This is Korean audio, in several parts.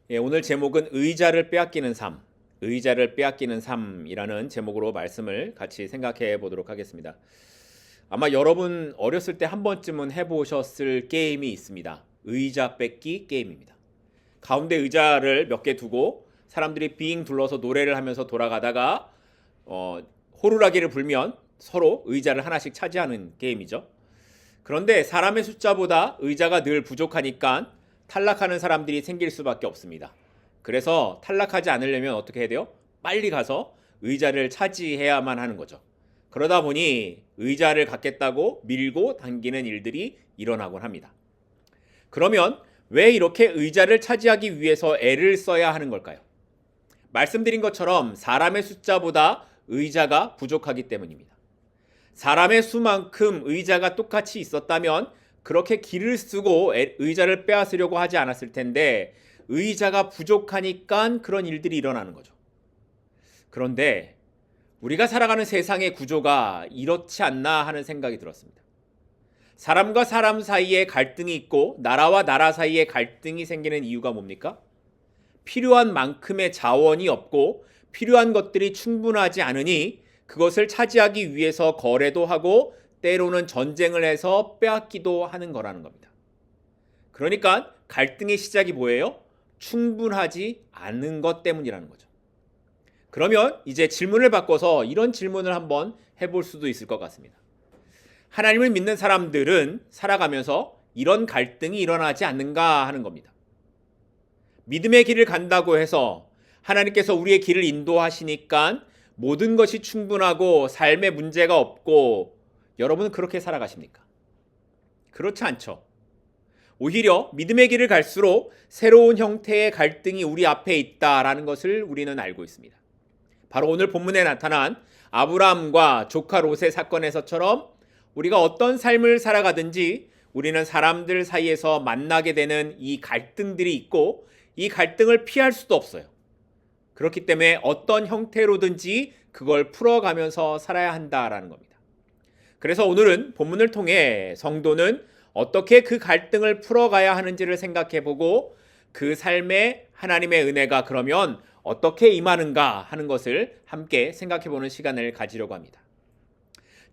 오늘 제목은 의자를 빼앗기는 삶, 의자를 빼앗기는 삶이라는 제목으로 말씀을 같이 생각해 보도록 하겠습니다. 아마 여러분 어렸을 때 한 번쯤은 해보셨을 게임이 있습니다. 의자 뺏기 게임입니다. 가운데 의자를 몇 개 두고 사람들이 빙 둘러서 노래를 하면서 돌아가다가 호루라기를 불면 서로 의자를 하나씩 차지하는 게임이죠. 그런데 사람의 숫자보다 의자가 늘 부족하니까 탈락하는 사람들이 생길 수밖에 없습니다. 그래서 탈락하지 않으려면 어떻게 해야 돼요? 빨리 가서 의자를 차지해야만 하는 거죠. 그러다 보니 의자를 갖겠다고 밀고 당기는 일들이 일어나곤 합니다. 그러면 왜 이렇게 의자를 차지하기 위해서 애를 써야 하는 걸까요? 말씀드린 것처럼 사람의 숫자보다 의자가 부족하기 때문입니다. 사람의 수만큼 의자가 똑같이 있었다면 그렇게 기를 쓰고 의자를 빼앗으려고 하지 않았을 텐데 의자가 부족하니까 그런 일들이 일어나는 거죠. 그런데 우리가 살아가는 세상의 구조가 이렇지 않나 하는 생각이 들었습니다. 사람과 사람 사이에 갈등이 있고 나라와 나라 사이에 갈등이 생기는 이유가 뭡니까? 필요한 만큼의 자원이 없고 필요한 것들이 충분하지 않으니 그것을 차지하기 위해서 거래도 하고 때로는 전쟁을 해서 빼앗기도 하는 거라는 겁니다. 그러니까 갈등의 시작이 뭐예요? 충분하지 않은 것 때문이라는 거죠. 그러면 이제 질문을 바꿔서 이런 질문을 한번 해볼 수도 있을 것 같습니다. 하나님을 믿는 사람들은 살아가면서 이런 갈등이 일어나지 않는가 하는 겁니다. 믿음의 길을 간다고 해서 하나님께서 우리의 길을 인도하시니까 모든 것이 충분하고 삶에 문제가 없고 여러분은 그렇게 살아가십니까? 그렇지 않죠. 오히려 믿음의 길을 갈수록 새로운 형태의 갈등이 우리 앞에 있다라는 것을 우리는 알고 있습니다. 바로 오늘 본문에 나타난 아브라함과 조카 롯의 사건에서처럼 우리가 어떤 삶을 살아가든지 우리는 사람들 사이에서 만나게 되는 이 갈등들이 있고 이 갈등을 피할 수도 없어요. 그렇기 때문에 어떤 형태로든지 그걸 풀어가면서 살아야 한다라는 겁니다. 그래서 오늘은 본문을 통해 성도는 어떻게 그 갈등을 풀어가야 하는지를 생각해보고 그 삶에 하나님의 은혜가 그러면 어떻게 임하는가 하는 것을 함께 생각해보는 시간을 가지려고 합니다.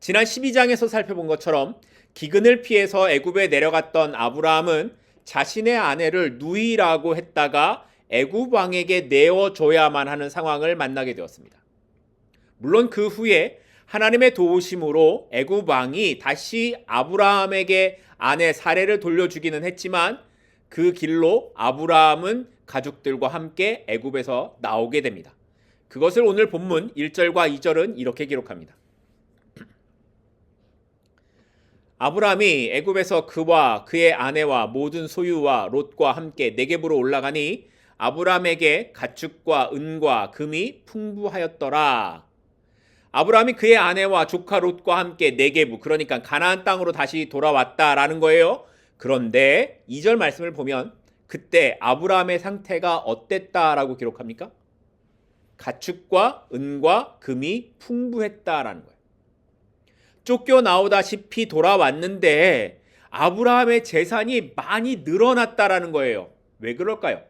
지난 12장에서 살펴본 것처럼 기근을 피해서 애굽에 내려갔던 아브라함은 자신의 아내를 누이라고 했다가 애굽 왕에게 내어줘야만 하는 상황을 만나게 되었습니다. 물론 그 후에 하나님의 도우심으로 애굽 왕이 다시 아브라함에게 아내 사례를 돌려주기는 했지만 그 길로 아브라함은 가족들과 함께 애굽에서 나오게 됩니다. 그것을 오늘 본문 1절과 2절은 이렇게 기록합니다. 아브라함이 애굽에서 그와 그의 아내와 모든 소유와 롯과 함께 네겝으로 올라가니 아브라함에게 가축과 은과 금이 풍부하였더라. 아브라함이 그의 아내와 조카 롯과 함께 네겝, 그러니까 가나안 땅으로 다시 돌아왔다라는 거예요. 그런데 2절 말씀을 보면 그때 아브라함의 상태가 어땠다라고 기록합니까? 가축과 은과 금이 풍부했다라는 거예요. 쫓겨나오다시피 돌아왔는데 아브라함의 재산이 많이 늘어났다라는 거예요. 왜 그럴까요?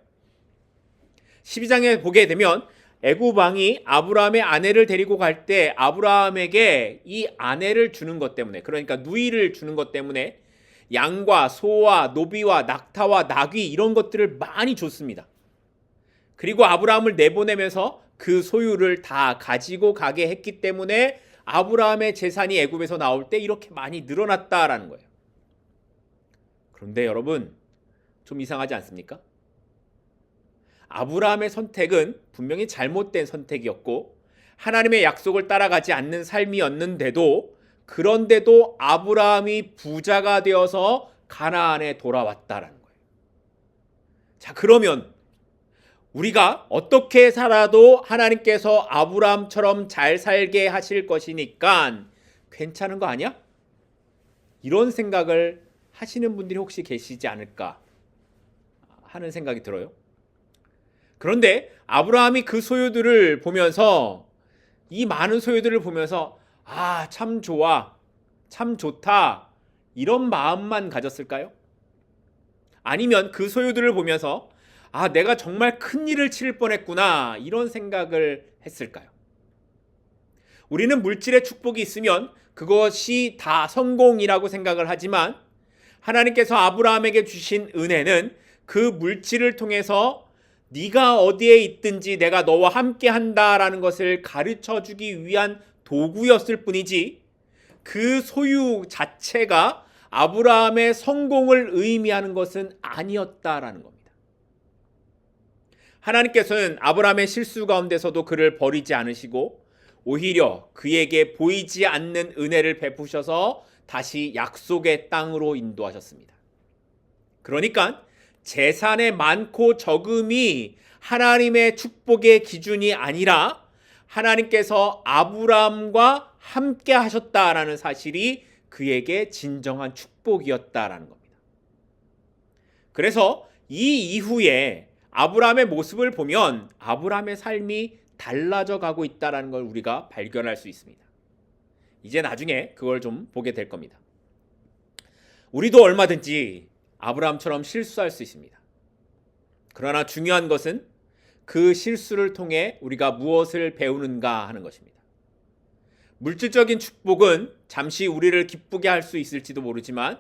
12장에 보게 되면 애굽 왕이 아브라함의 아내를 데리고 갈 때 아브라함에게 이 아내를 주는 것 때문에, 그러니까 누이를 주는 것 때문에 양과 소와 노비와 낙타와 나귀 이런 것들을 많이 줬습니다. 그리고 아브라함을 내보내면서 그 소유를 다 가지고 가게 했기 때문에 아브라함의 재산이 애굽에서 나올 때 이렇게 많이 늘어났다라는 거예요. 그런데 여러분, 좀 이상하지 않습니까? 아브라함의 선택은 분명히 잘못된 선택이었고 하나님의 약속을 따라가지 않는 삶이었는데도 그런데도 아브라함이 부자가 되어서 가나안에 돌아왔다라는 거예요. 자, 그러면 우리가 어떻게 살아도 하나님께서 아브라함처럼 잘 살게 하실 것이니까 괜찮은 거 아니야? 이런 생각을 하시는 분들이 혹시 계시지 않을까 하는 생각이 들어요. 그런데 아브라함이 그 소유들을 보면서, 이 많은 소유들을 보면서 참 좋아, 참 좋다 이런 마음만 가졌을까요? 아니면 그 소유들을 보면서 아, 내가 정말 큰 일을 치를 뻔했구나, 이런 생각을 했을까요? 우리는 물질의 축복이 있으면 그것이 다 성공이라고 생각을 하지만 하나님께서 아브라함에게 주신 은혜는 그 물질을 통해서 네가 어디에 있든지 내가 너와 함께 한다라는 것을 가르쳐 주기 위한 도구였을 뿐이지 그 소유 자체가 아브라함의 성공을 의미하는 것은 아니었다라는 겁니다. 하나님께서는 아브라함의 실수 가운데서도 그를 버리지 않으시고 오히려 그에게 보이지 않는 은혜를 베푸셔서 다시 약속의 땅으로 인도하셨습니다. 그러니까 재산의 많고 적음이 하나님의 축복의 기준이 아니라 하나님께서 아브라함과 함께 하셨다라는 사실이 그에게 진정한 축복이었다라는 겁니다. 그래서 이 이후에 아브라함의 모습을 보면 아브라함의 삶이 달라져 가고 있다는 걸 우리가 발견할 수 있습니다. 이제 나중에 그걸 좀 보게 될 겁니다. 우리도 얼마든지 아브라함처럼 실수할 수 있습니다. 그러나 중요한 것은 그 실수를 통해 우리가 무엇을 배우는가 하는 것입니다. 물질적인 축복은 잠시 우리를 기쁘게 할 수 있을지도 모르지만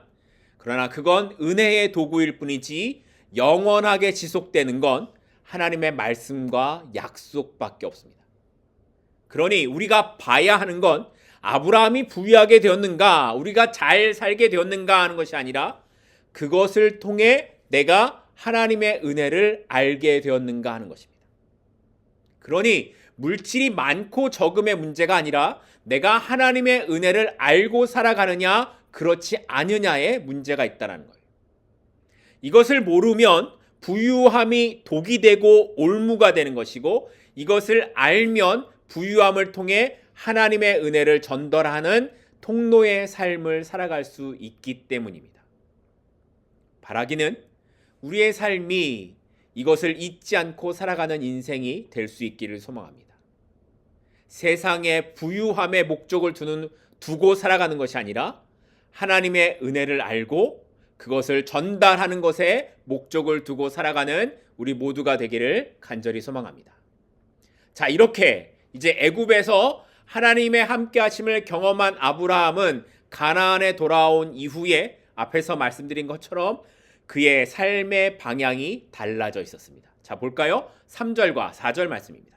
그러나 그건 은혜의 도구일 뿐이지 영원하게 지속되는 건 하나님의 말씀과 약속밖에 없습니다. 그러니 우리가 봐야 하는 건 아브라함이 부유하게 되었는가, 우리가 잘 살게 되었는가 하는 것이 아니라 그것을 통해 내가 하나님의 은혜를 알게 되었는가 하는 것입니다. 그러니 물질이 많고 적음의 문제가 아니라 내가 하나님의 은혜를 알고 살아가느냐 그렇지 않느냐의 문제가 있다는 거예요. 이것을 모르면 부유함이 독이 되고 올무가 되는 것이고 이것을 알면 부유함을 통해 하나님의 은혜를 전달하는 통로의 삶을 살아갈 수 있기 때문입니다. 바라기는 우리의 삶이 이것을 잊지 않고 살아가는 인생이 될 수 있기를 소망합니다. 세상의 부유함의 목적을 두고 살아가는 것이 아니라 하나님의 은혜를 알고 그것을 전달하는 것에 목적을 두고 살아가는 우리 모두가 되기를 간절히 소망합니다. 자, 이렇게 이제 애굽에서 하나님의 함께 하심을 경험한 아브라함은 가나안에 돌아온 이후에 앞에서 말씀드린 것처럼 그의 삶의 방향이 달라져 있었습니다. 자, 볼까요? 3절과 4절 말씀입니다.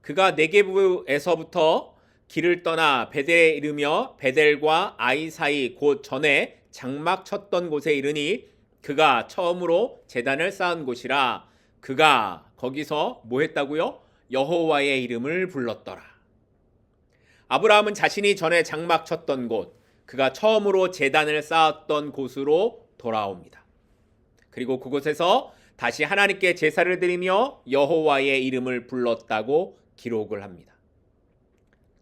그가 네게브에서부터 길을 떠나 베델에 이르며 베델과 아이 사이 곧 전에 장막 쳤던 곳에 이르니 그가 처음으로 제단을 쌓은 곳이라. 그가 거기서 뭐 했다고요? 여호와의 이름을 불렀더라. 아브라함은 자신이 전에 장막 쳤던 곳, 그가 처음으로 제단을 쌓았던 곳으로 돌아옵니다. 그리고 그곳에서 다시 하나님께 제사를 드리며 여호와의 이름을 불렀다고 기록을 합니다.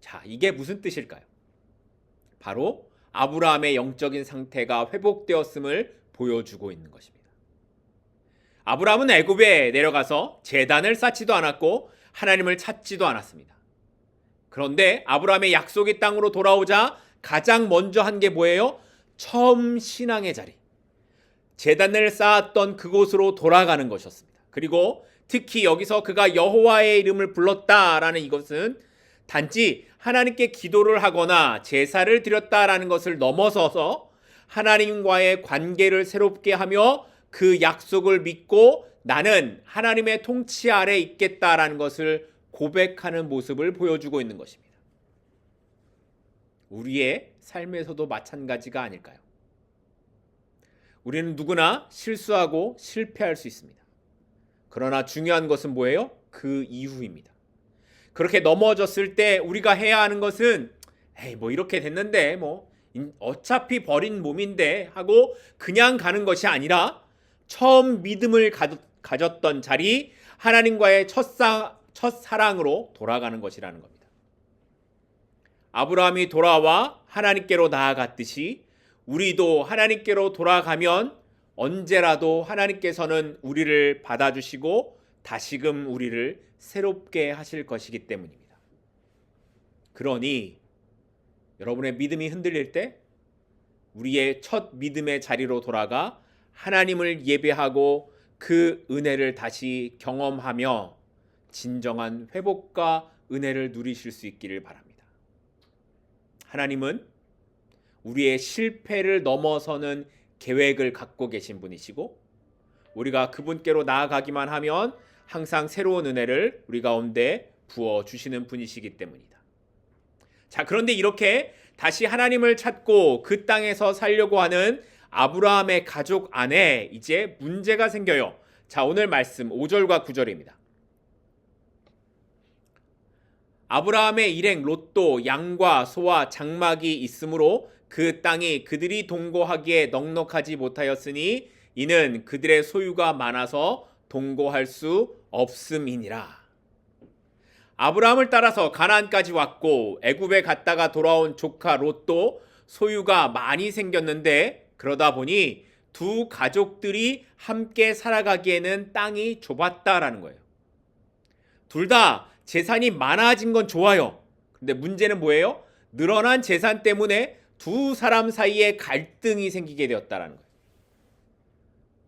자, 이게 무슨 뜻일까요? 바로 아브라함의 영적인 상태가 회복되었음을 보여주고 있는 것입니다. 아브라함은 애굽에 내려가서 제단을 쌓지도 않았고 하나님을 찾지도 않았습니다. 그런데 아브라함의 약속의 땅으로 돌아오자 가장 먼저 한 게 뭐예요? 처음 신앙의 자리, 제단을 쌓았던 그곳으로 돌아가는 것이었습니다. 그리고 특히 여기서 그가 여호와의 이름을 불렀다라는 이것은 단지 하나님께 기도를 하거나 제사를 드렸다라는 것을 넘어서서 하나님과의 관계를 새롭게 하며 그 약속을 믿고 나는 하나님의 통치 아래 있겠다라는 것을 고백하는 모습을 보여주고 있는 것입니다. 우리의 삶에서도 마찬가지가 아닐까요? 우리는 누구나 실수하고 실패할 수 있습니다. 그러나 중요한 것은 뭐예요? 그 이후입니다. 그렇게 넘어졌을 때 우리가 해야 하는 것은 에이, 뭐 이렇게 됐는데 뭐 어차피 버린 몸인데 하고 그냥 가는 것이 아니라 처음 믿음을 가졌던 자리, 하나님과의 첫사랑으로 돌아가는 것이라는 겁니다. 아브라함이 돌아와 하나님께로 나아갔듯이 우리도 하나님께로 돌아가면 언제라도 하나님께서는 우리를 받아주시고 다시금 우리를 새롭게 하실 것이기 때문입니다. 그러니 여러분의 믿음이 흔들릴 때 우리의 첫 믿음의 자리로 돌아가 하나님을 예배하고 그 은혜를 다시 경험하며 진정한 회복과 은혜를 누리실 수 있기를 바랍니다. 하나님은 우리의 실패를 넘어서는 계획을 갖고 계신 분이시고 우리가 그분께로 나아가기만 하면 항상 새로운 은혜를 우리 가운데 부어주시는 분이시기 때문이다. 자, 그런데 이렇게 다시 하나님을 찾고 그 땅에서 살려고 하는 아브라함의 가족 안에 이제 문제가 생겨요. 자, 오늘 말씀 5절과 9절입니다. 아브라함의 일행 롯도 양과 소와 장막이 있으므로 그 땅이 그들이 동거하기에 넉넉하지 못하였으니 이는 그들의 소유가 많아서 동거할 수 없음이니라. 아브라함을 따라서 가나안까지 왔고 애굽에 갔다가 돌아온 조카 롯도 소유가 많이 생겼는데 그러다 보니 두 가족들이 함께 살아가기에는 땅이 좁았다라는 거예요. 둘 다 재산이 많아진 건 좋아요. 근데 문제는 뭐예요? 늘어난 재산 때문에 두 사람 사이에 갈등이 생기게 되었다라는 거예요.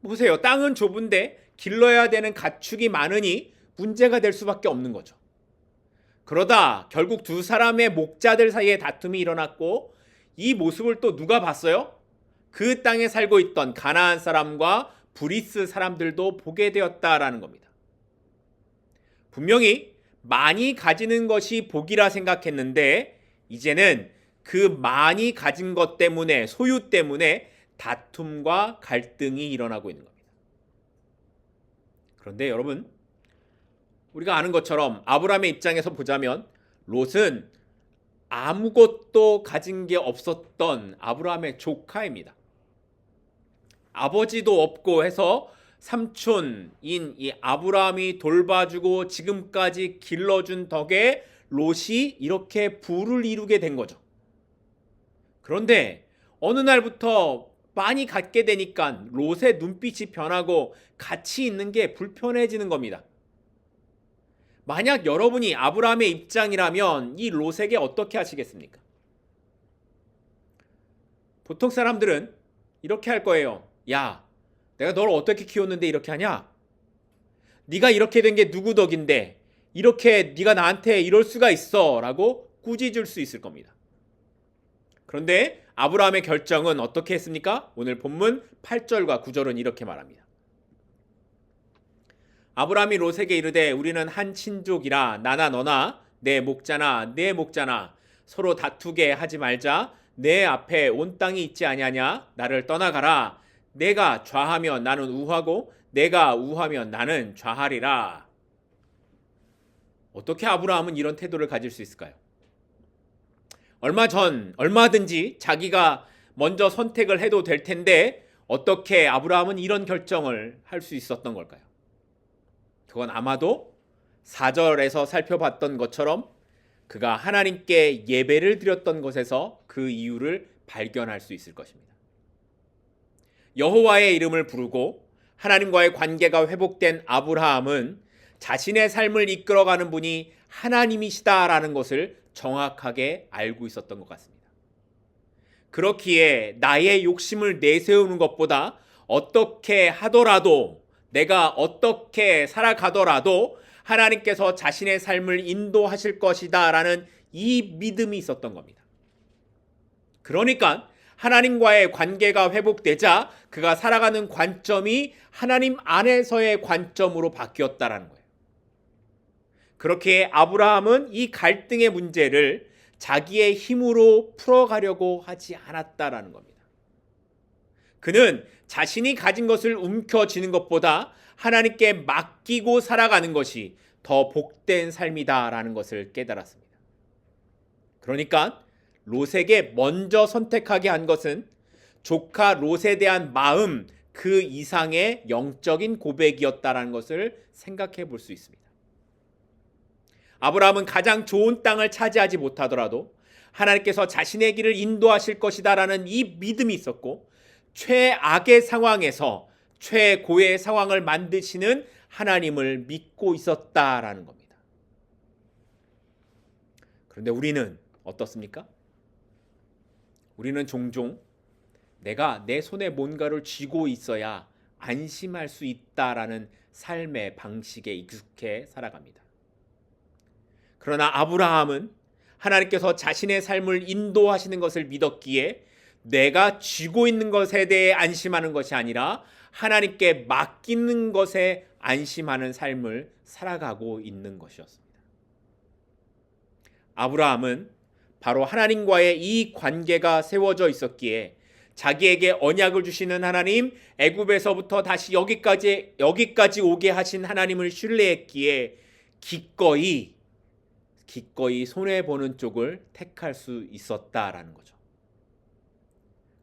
보세요. 땅은 좁은데 길러야 되는 가축이 많으니 문제가 될 수밖에 없는 거죠. 그러다 결국 두 사람의 목자들 사이에 다툼이 일어났고 이 모습을 또 누가 봤어요? 그 땅에 살고 있던 가나안 사람과 브리스 사람들도 보게 되었다라는 겁니다. 분명히 많이 가지는 것이 복이라 생각했는데 이제는 그 많이 가진 것 때문에 소유 때문에 다툼과 갈등이 일어나고 있는 겁니다. 그런데 여러분 우리가 아는 것처럼 아브라함의 입장에서 보자면 롯은 아무것도 가진 게 없었던 아브라함의 조카입니다. 아버지도 없고 해서 삼촌인 이 아브라함이 돌봐주고 지금까지 길러준 덕에 롯이 이렇게 부를 이루게 된 거죠. 그런데 어느 날부터 많이 갖게 되니까 롯의 눈빛이 변하고 같이 있는 게 불편해지는 겁니다. 만약 여러분이 아브라함의 입장이라면 이 롯에게 어떻게 하시겠습니까? 보통 사람들은 이렇게 할 거예요. 야, 내가 너를 어떻게 키웠는데 이렇게 하냐? 네가 이렇게 된 게 누구 덕인데 이렇게 네가 나한테 이럴 수가 있어 라고 꾸짖을 수 있을 겁니다. 그런데 아브라함의 결정은 어떻게 했습니까? 오늘 본문 8절과 9절은 이렇게 말합니다. 아브라함이 롯에게 이르되 우리는 한 친족이라 나나 너나 내 목자나 내 목자나 서로 다투게 하지 말자. 내 앞에 온 땅이 있지 아니하냐? 나를 떠나가라. 내가 좌하면 나는 우하고 내가 우하면 나는 좌하리라. 어떻게 아브라함은 이런 태도를 가질 수 있을까요? 얼마든지 자기가 먼저 선택을 해도 될 텐데 어떻게 아브라함은 이런 결정을 할 수 있었던 걸까요? 그건 아마도 4절에서 살펴봤던 것처럼 그가 하나님께 예배를 드렸던 것에서 그 이유를 발견할 수 있을 것입니다. 여호와의 이름을 부르고 하나님과의 관계가 회복된 아브라함은 자신의 삶을 이끌어가는 분이 하나님이시다라는 것을 정확하게 알고 있었던 것 같습니다. 그렇기에 나의 욕심을 내세우는 것보다 어떻게 하더라도 내가 어떻게 살아가더라도 하나님께서 자신의 삶을 인도하실 것이다 라는 이 믿음이 있었던 겁니다. 그러니까 하나님과의 관계가 회복되자 그가 살아가는 관점이 하나님 안에서의 관점으로 바뀌었다라는 거예요. 그렇게 아브라함은 이 갈등의 문제를 자기의 힘으로 풀어가려고 하지 않았다라는 겁니다. 그는 자신이 가진 것을 움켜쥐는 것보다 하나님께 맡기고 살아가는 것이 더 복된 삶이다라는 것을 깨달았습니다. 그러니까 롯에게 먼저 선택하게 한 것은 조카 롯에 대한 마음 그 이상의 영적인 고백이었다라는 것을 생각해 볼 수 있습니다. 아브라함은 가장 좋은 땅을 차지하지 못하더라도 하나님께서 자신의 길을 인도하실 것이다라는 이 믿음이 있었고 최악의 상황에서 최고의 상황을 만드시는 하나님을 믿고 있었다라는 겁니다. 그런데 우리는 어떻습니까? 우리는 종종 내가 내 손에 뭔가를 쥐고 있어야 안심할 수 있다라는 삶의 방식에 익숙해 살아갑니다. 그러나 아브라함은 하나님께서 자신의 삶을 인도하시는 것을 믿었기에 내가 쥐고 있는 것에 대해 안심하는 것이 아니라 하나님께 맡기는 것에 안심하는 삶을 살아가고 있는 것이었습니다. 아브라함은 바로 하나님과의 이 관계가 세워져 있었기에 자기에게 언약을 주시는 하나님, 애굽에서부터 다시 여기까지 오게 하신 하나님을 신뢰했기에 기꺼이 손해보는 쪽을 택할 수 있었다라는 거죠.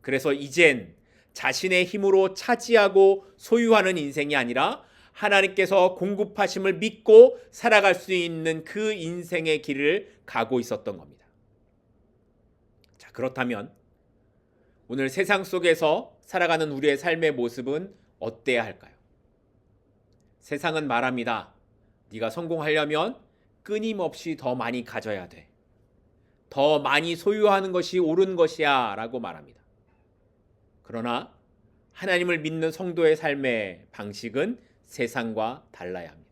그래서 이젠 자신의 힘으로 차지하고 소유하는 인생이 아니라 하나님께서 공급하심을 믿고 살아갈 수 있는 그 인생의 길을 가고 있었던 겁니다. 자, 그렇다면 오늘 세상 속에서 살아가는 우리의 삶의 모습은 어때야 할까요? 세상은 말합니다. 네가 성공하려면 끊임없이 더 많이 가져야 돼. 더 많이 소유하는 것이 옳은 것이야 라고 말합니다. 그러나 하나님을 믿는 성도의 삶의 방식은 세상과 달라야 합니다.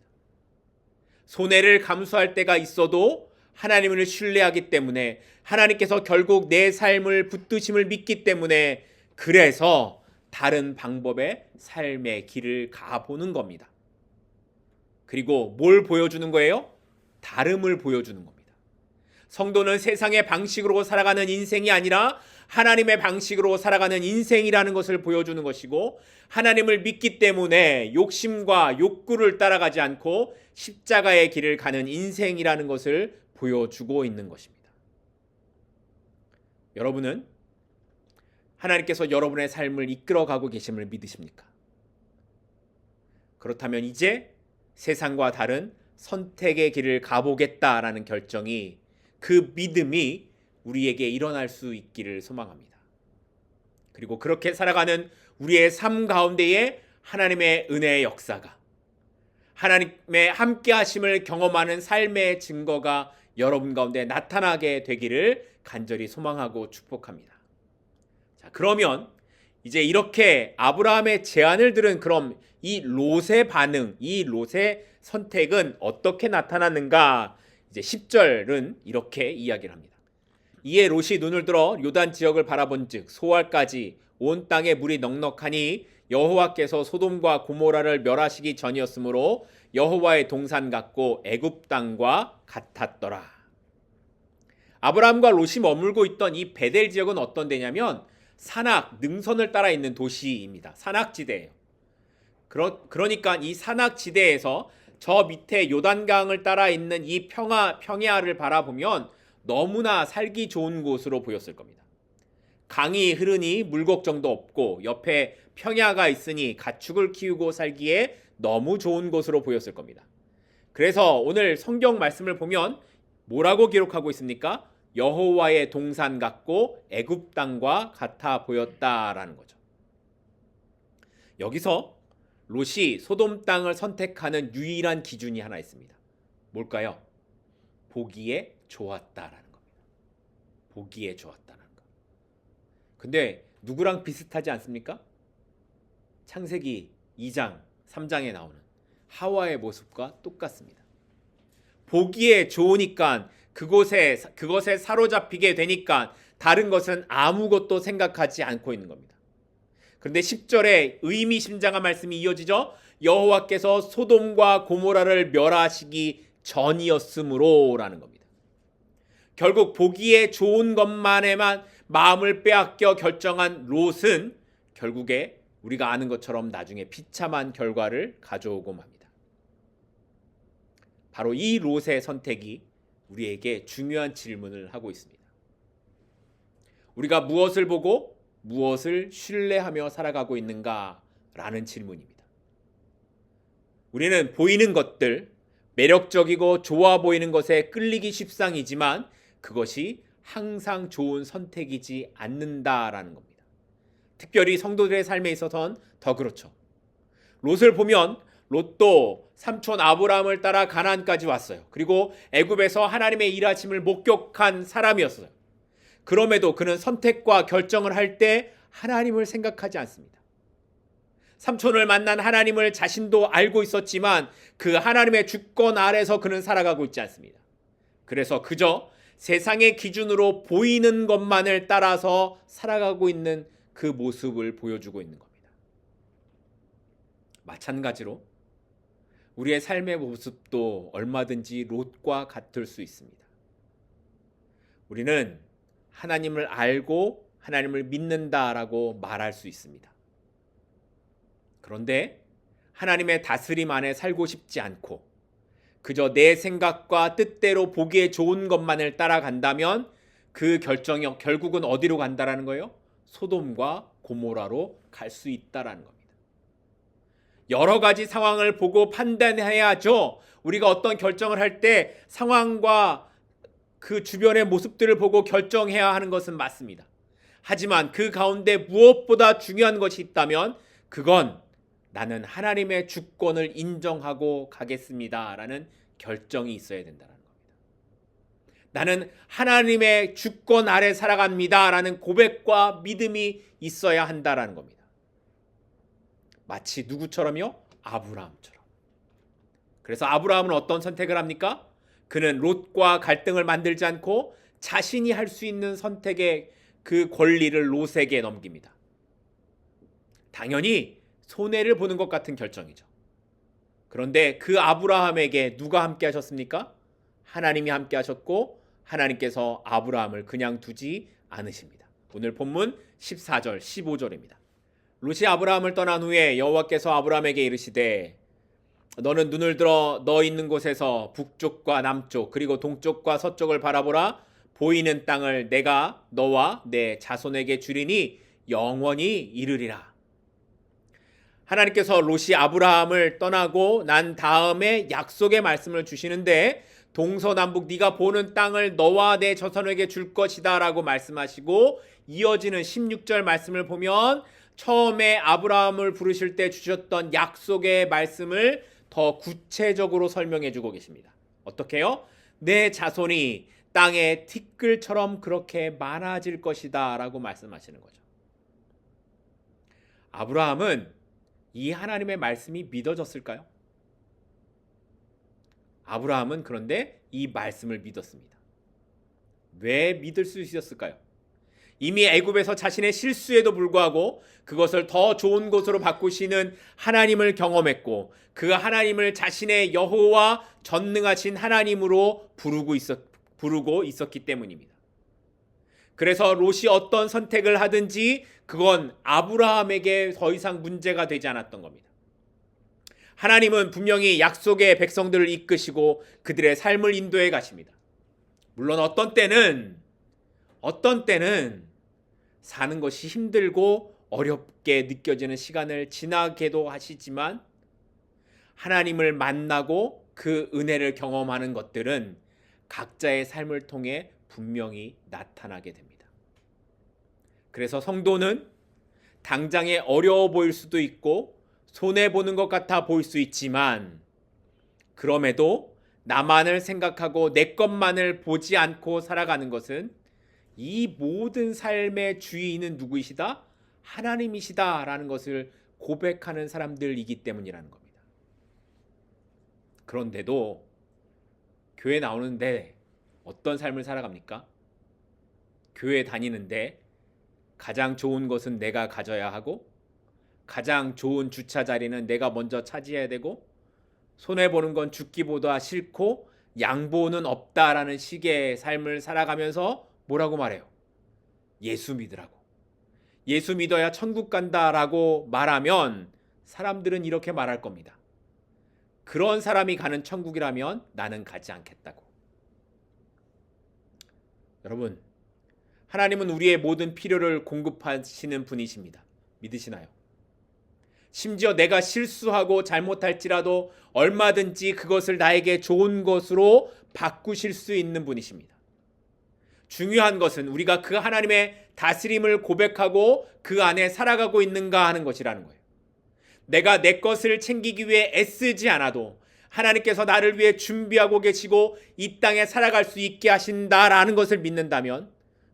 손해를 감수할 때가 있어도 하나님을 신뢰하기 때문에 하나님께서 결국 내 삶을 붙드심을 믿기 때문에 그래서 다른 방법의 삶의 길을 가보는 겁니다. 그리고 뭘 보여주는 거예요? 다름을 보여주는 겁니다. 성도는 세상의 방식으로 살아가는 인생이 아니라 하나님의 방식으로 살아가는 인생이라는 것을 보여주는 것이고 하나님을 믿기 때문에 욕심과 욕구를 따라가지 않고 십자가의 길을 가는 인생이라는 것을 보여주고 있는 것입니다. 여러분은 하나님께서 여러분의 삶을 이끌어가고 계심을 믿으십니까? 그렇다면 이제 세상과 다른 선택의 길을 가보겠다라는 결정이 그 믿음이 우리에게 일어날 수 있기를 소망합니다. 그리고 그렇게 살아가는 우리의 삶 가운데에 하나님의 은혜의 역사가 하나님의 함께 하심을 경험하는 삶의 증거가 여러분 가운데 나타나게 되기를 간절히 소망하고 축복합니다. 자, 그러면 이제 이렇게 아브라함의 제안을 들은 그럼 이 롯의 반응, 이 롯의 선택은 어떻게 나타났는가? 이제 10절은 이렇게 이야기를 합니다. 이에 롯이 눈을 들어 요단 지역을 바라본즉 소알까지 온 땅에 물이 넉넉하니 여호와께서 소돔과 고모라를 멸하시기 전이었으므로 여호와의 동산 같고 애굽 땅과 같았더라. 아브라함과 롯이 머물고 있던 이 베델 지역은 어떤 데냐면 산악, 능선을 따라 있는 도시입니다. 산악지대예요. 그러니까 이 산악지대에서 저 밑에 요단강을 따라 있는 이 평야를 바라보면 너무나 살기 좋은 곳으로 보였을 겁니다. 강이 흐르니 물 걱정도 없고 옆에 평야가 있으니 가축을 키우고 살기에 너무 좋은 곳으로 보였을 겁니다. 그래서 오늘 성경 말씀을 보면 뭐라고 기록하고 있습니까? 여호와의 동산 같고 애굽 땅과 같아 보였다라는 거죠. 여기서 롯이 소돔 땅을 선택하는 유일한 기준이 하나 있습니다. 뭘까요? 보기에 좋았다라는 겁니다. 보기에 좋았다는 거. 근데 누구랑 비슷하지 않습니까? 창세기 2장, 3장에 나오는 하와의 모습과 똑같습니다. 보기에 좋으니까 그것에 사로잡히게 되니까 다른 것은 아무것도 생각하지 않고 있는 겁니다. 그런데 10절에 의미심장한 말씀이 이어지죠. 여호와께서 소돔과 고모라를 멸하시기 전이었으므로 라는 겁니다. 결국 보기에 좋은 것만에만 마음을 빼앗겨 결정한 롯은 결국에 우리가 아는 것처럼 나중에 비참한 결과를 가져오고 맙니다. 바로 이 롯의 선택이 우리에게 중요한 질문을 하고 있습니다. 우리가 무엇을 보고 무엇을 신뢰하며 살아가고 있는가라는 질문입니다. 우리는 보이는 것들, 매력적이고 좋아 보이는 것에 끌리기 십상이지만 그것이 항상 좋은 선택이지 않는다라는 겁니다. 특별히 성도들의 삶에 있어서는 더 그렇죠. 롯을 보면 롯도 삼촌 아브라함을 따라 가나안까지 왔어요. 그리고 애굽에서 하나님의 일하심을 목격한 사람이었어요. 그럼에도 그는 선택과 결정을 할 때 하나님을 생각하지 않습니다. 삼촌을 만난 하나님을 자신도 알고 있었지만 그 하나님의 주권 아래서 그는 살아가고 있지 않습니다. 그래서 그저 세상의 기준으로 보이는 것만을 따라서 살아가고 있는 그 모습을 보여주고 있는 겁니다. 마찬가지로 우리의 삶의 모습도 얼마든지 롯과 같을 수 있습니다. 우리는 하나님을 알고 하나님을 믿는다라고 말할 수 있습니다. 그런데 하나님의 다스림 안에 살고 싶지 않고 그저 내 생각과 뜻대로 보기에 좋은 것만을 따라간다면 그 결정이 결국은 어디로 간다라는 거예요? 소돔과 고모라로 갈 수 있다라는 겁니다. 여러 가지 상황을 보고 판단해야죠. 우리가 어떤 결정을 할 때 상황과 그 주변의 모습들을 보고 결정해야 하는 것은 맞습니다. 하지만 그 가운데 무엇보다 중요한 것이 있다면 그건 나는 하나님의 주권을 인정하고 가겠습니다 라는 결정이 있어야 된다는 겁니다. 나는 하나님의 주권 아래 살아갑니다 라는 고백과 믿음이 있어야 한다는 겁니다. 마치 누구처럼요? 아브라함처럼. 그래서 아브라함은 어떤 선택을 합니까? 그는 롯과 갈등을 만들지 않고 자신이 할 수 있는 선택의 그 권리를 롯에게 넘깁니다. 당연히 손해를 보는 것 같은 결정이죠. 그런데 그 아브라함에게 누가 함께 하셨습니까? 하나님이 함께 하셨고 하나님께서 아브라함을 그냥 두지 않으십니다. 오늘 본문 14절 15절입니다. 롯이 아브라함을 떠난 후에 여호와께서 아브라함에게 이르시되 너는 눈을 들어 너 있는 곳에서 북쪽과 남쪽 그리고 동쪽과 서쪽을 바라보라. 보이는 땅을 내가 너와 내 자손에게 주리니 영원히 이르리라. 하나님께서 롯이 아브라함을 떠나고 난 다음에 약속의 말씀을 주시는데 동서남북 네가 보는 땅을 너와 내 자손에게 줄 것이다 라고 말씀하시고 이어지는 16절 말씀을 보면 처음에 아브라함을 부르실 때 주셨던 약속의 말씀을 더 구체적으로 설명해 주고 계십니다. 어떻게요? 내 자손이 땅의 티끌처럼 그렇게 많아질 것이다 라고 말씀하시는 거죠. 아브라함은 이 하나님의 말씀이 믿어졌을까요? 아브라함은 그런데 이 말씀을 믿었습니다. 왜 믿을 수 있었을까요? 이미 애굽에서 자신의 실수에도 불구하고 그것을 더 좋은 곳으로 바꾸시는 하나님을 경험했고 그 하나님을 자신의 여호와 전능하신 하나님으로 부르고 있었기 때문입니다. 그래서 롯이 어떤 선택을 하든지 그건 아브라함에게 더 이상 문제가 되지 않았던 겁니다. 하나님은 분명히 약속의 백성들을 이끄시고 그들의 삶을 인도해 가십니다. 물론 어떤 때는 사는 것이 힘들고 어렵게 느껴지는 시간을 지나게도 하시지만 하나님을 만나고 그 은혜를 경험하는 것들은 각자의 삶을 통해 분명히 나타나게 됩니다. 그래서 성도는 당장에 어려워 보일 수도 있고 손해보는 것 같아 보일 수 있지만 그럼에도 나만을 생각하고 내 것만을 보지 않고 살아가는 것은 이 모든 삶의 주인은 누구이시다? 하나님이시다라는 것을 고백하는 사람들이기 때문이라는 겁니다. 그런데도 교회 나오는데 어떤 삶을 살아갑니까? 교회 다니는데 가장 좋은 것은 내가 가져야 하고 가장 좋은 주차 자리는 내가 먼저 차지해야 되고 손해보는 건 죽기보다 싫고 양보는 없다라는 식의 삶을 살아가면서 뭐라고 말해요? 예수 믿으라고. 예수 믿어야 천국 간다라고 말하면 사람들은 이렇게 말할 겁니다. 그런 사람이 가는 천국이라면 나는 가지 않겠다고. 여러분, 하나님은 우리의 모든 필요를 공급하시는 분이십니다. 믿으시나요? 심지어 내가 실수하고 잘못할지라도 얼마든지 그것을 나에게 좋은 것으로 바꾸실 수 있는 분이십니다. 중요한 것은 우리가 그 하나님의 다스림을 고백하고 그 안에 살아가고 있는가 하는 것이라는 거예요. 내가 내 것을 챙기기 위해 애쓰지 않아도 하나님께서 나를 위해 준비하고 계시고 이 땅에 살아갈 수 있게 하신다라는 것을 믿는다면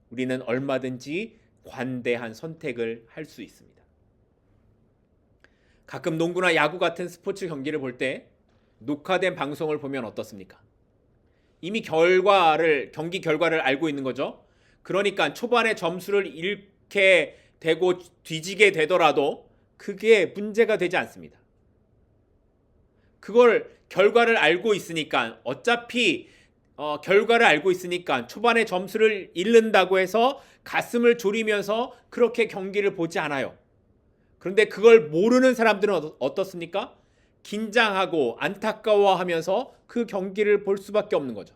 우리는 얼마든지 관대한 선택을 할 수 있습니다. 가끔 농구나 야구 같은 스포츠 경기를 볼 때 녹화된 방송을 보면 어떻습니까? 이미 경기 결과를 알고 있는 거죠. 그러니까 초반에 점수를 잃게 되고 뒤지게 되더라도 그게 문제가 되지 않습니다. 그걸 결과를 알고 있으니까 어차피 결과를 알고 있으니까 초반에 점수를 잃는다고 해서 가슴을 졸이면서 그렇게 경기를 보지 않아요. 그런데 그걸 모르는 사람들은 어떻습니까? 긴장하고 안타까워하면서 그 경기를 볼 수밖에 없는 거죠.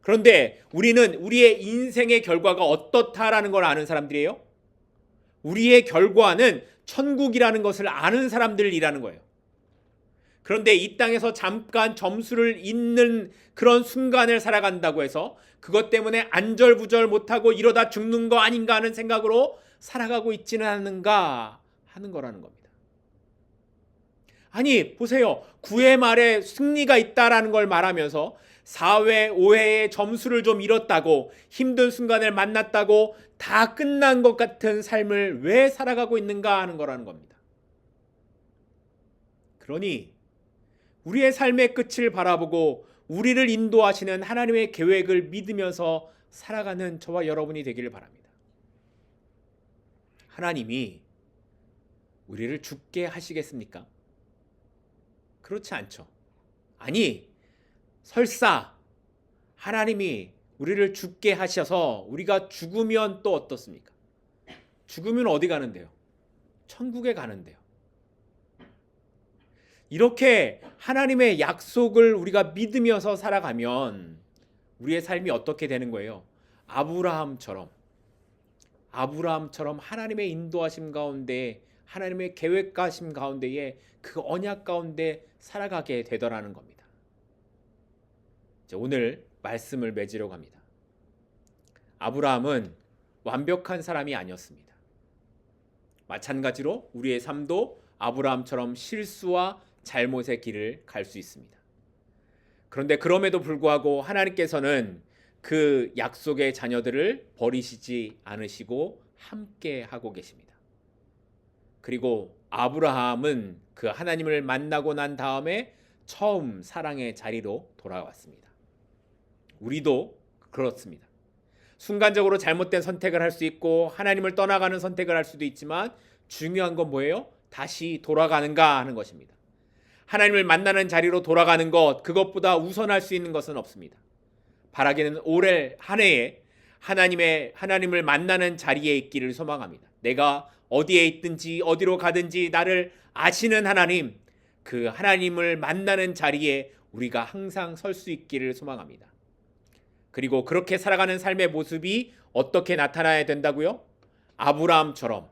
그런데 우리는 우리의 인생의 결과가 어떻다라는 걸 아는 사람들이에요. 우리의 결과는 천국이라는 것을 아는 사람들이라는 거예요. 그런데 이 땅에서 잠깐 점수를 잇는 그런 순간을 살아간다고 해서 그것 때문에 안절부절 못하고 이러다 죽는 거 아닌가 하는 생각으로 살아가고 있지는 않는가 하는 거라는 겁니다. 아니 보세요. 9회 말에 승리가 있다라는 걸 말하면서 4회, 5회에 점수를 좀 잃었다고 힘든 순간을 만났다고 다 끝난 것 같은 삶을 왜 살아가고 있는가 하는 거라는 겁니다. 그러니 우리의 삶의 끝을 바라보고 우리를 인도하시는 하나님의 계획을 믿으면서 살아가는 저와 여러분이 되기를 바랍니다. 하나님이 우리를 죽게 하시겠습니까? 그렇지 않죠. 아니, 설사 하나님이 우리를 죽게 하셔서 우리가 죽으면 또 어떻습니까? 죽으면 어디 가는데요? 천국에 가는데요. 이렇게 하나님의 약속을 우리가 믿으면서 살아가면 우리의 삶이 어떻게 되는 거예요? 아브라함처럼 하나님의 인도하심 가운데 하나님의 계획하심 가운데에 그 언약 가운데 살아가게 되더라는 겁니다. 오늘 말씀을 맺으려고 합니다. 아브라함은 완벽한 사람이 아니었습니다. 마찬가지로 우리의 삶도 아브라함처럼 실수와 잘못의 길을 갈 수 있습니다. 그런데 그럼에도 불구하고 하나님께서는 그 약속의 자녀들을 버리시지 않으시고 함께 하고 계십니다. 그리고 아브라함은 그 하나님을 만나고 난 다음에 처음 사랑의 자리로 돌아왔습니다. 우리도 그렇습니다. 순간적으로 잘못된 선택을 할 수 있고 하나님을 떠나가는 선택을 할 수도 있지만 중요한 건 뭐예요? 다시 돌아가는가 하는 것입니다. 하나님을 만나는 자리로 돌아가는 것, 그것보다 우선할 수 있는 것은 없습니다. 바라기는 올해 한 해에 하나님을 만나는 자리에 있기를 소망합니다. 내가 어디에 있든지 어디로 가든지 나를 아시는 하나님, 그 하나님을 만나는 자리에 우리가 항상 설 수 있기를 소망합니다. 그리고 그렇게 살아가는 삶의 모습이 어떻게 나타나야 된다고요? 아브라함처럼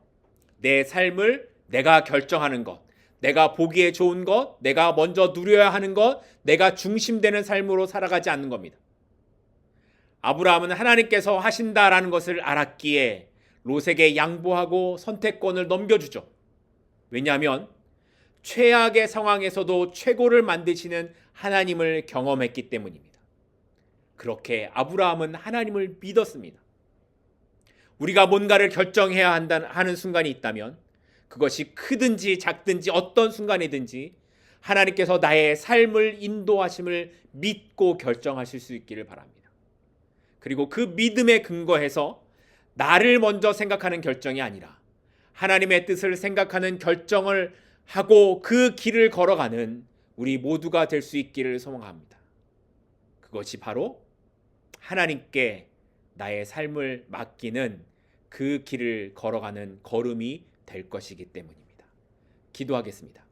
내 삶을 내가 결정하는 것, 내가 보기에 좋은 것, 내가 먼저 누려야 하는 것, 내가 중심되는 삶으로 살아가지 않는 겁니다. 아브라함은 하나님께서 하신다라는 것을 알았기에 롯에게 양보하고 선택권을 넘겨주죠. 왜냐하면 최악의 상황에서도 최고를 만드시는 하나님을 경험했기 때문입니다. 그렇게 아브라함은 하나님을 믿었습니다. 우리가 뭔가를 결정해야 하는 순간이 있다면 그것이 크든지 작든지 어떤 순간이든지 하나님께서 나의 삶을 인도하심을 믿고 결정하실 수 있기를 바랍니다. 그리고 그 믿음에 근거해서 나를 먼저 생각하는 결정이 아니라 하나님의 뜻을 생각하는 결정을 하고 그 길을 걸어가는 우리 모두가 될 수 있기를 소망합니다. 그것이 바로 하나님께 나의 삶을 맡기는 그 길을 걸어가는 걸음이 될 것이기 때문입니다. 기도하겠습니다.